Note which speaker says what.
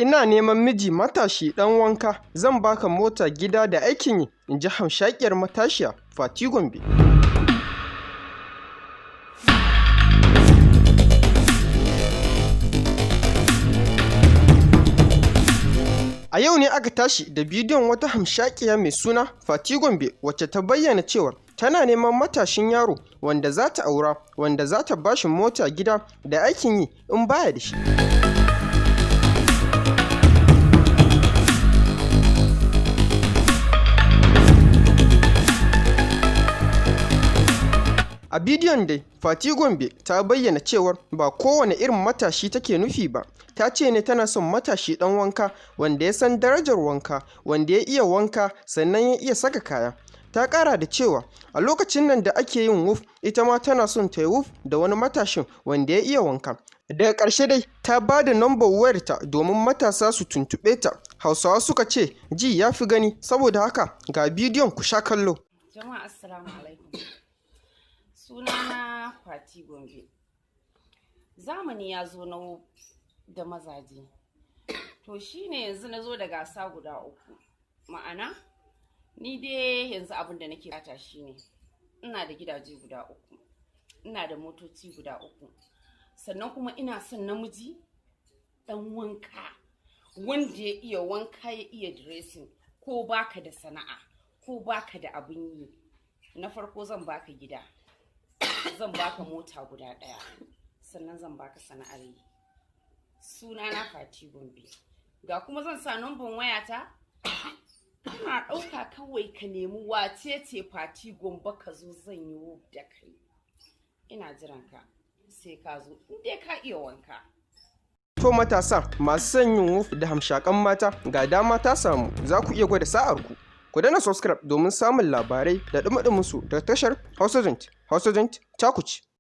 Speaker 1: Ina neman miji matashi ɗan wanka, zan baka mota, gida da aikin yi, in ji hamshakiyar matashiya Fati Gombe. A yau ne aka tashi da bidiyon wata hamshakiya mai suna Fati Gombe, wacce ta bayyana cewa tana neman matashin yaro wanda za ta aura, wanda za ta bashi mota, gida da aikin yi in baya da shi. A bidiyon dai, Fati Gombe ta bayyana cewar ba kowane irin matashi take nufi ba. Ta ce ne tana son matashi ɗan wanka, wanda ya san darajar wanka, wanda ya iya wanka sannan ya iya saka kaya. Ta ƙara da cewa a lokacin nan da ake yin wuf, ita ma tana son ta yi wuf da wani matashin wanda ya iya wanka. Daga ƙarshe dai ta ba da lambar wayarta domin matasa su tuntuɓe ta. Hausawa suka ce ji ya fi gani, saboda haka ga bidiyon ku sha kallo.
Speaker 2: Jama'a assalamu alaikum. Sunana Fati Gombe. Zamani ya zo na da mazaje. To shine yanzu na zo da gasa guda uku. Ma'ana, ni dai yanzu abin da nake bata shine ina da gidaje guda uku. Ina da motoci guda uku. Sannan kuma ina son namiji ɗan wanka, wanda ya iya wanka, ya iya dressing, ko baka da sana'a, ko baka da abin yi. Na farko zan baka gida. Zan baka mota guda ɗaya, sannan zan baka sana'ar yi. Sunana Fati Gombe. Ga kuma zan sa numban wayata, kana ɗauka kawai ka nemi wace ce Fati Gombe, ka zo zan yi wuf da kai. Ina jiran ka, sai ka zo in dai ka iya wanka.
Speaker 1: To matasa masu son yin wuf da hamshakan mata, ga dama ta samu, za ku iya gwada sa'ar ku. Ku dana subscribe domin samun labarai da ɗumi-ɗuminsu daga tashar Hausa Joint. Hausa Joint, taku ce.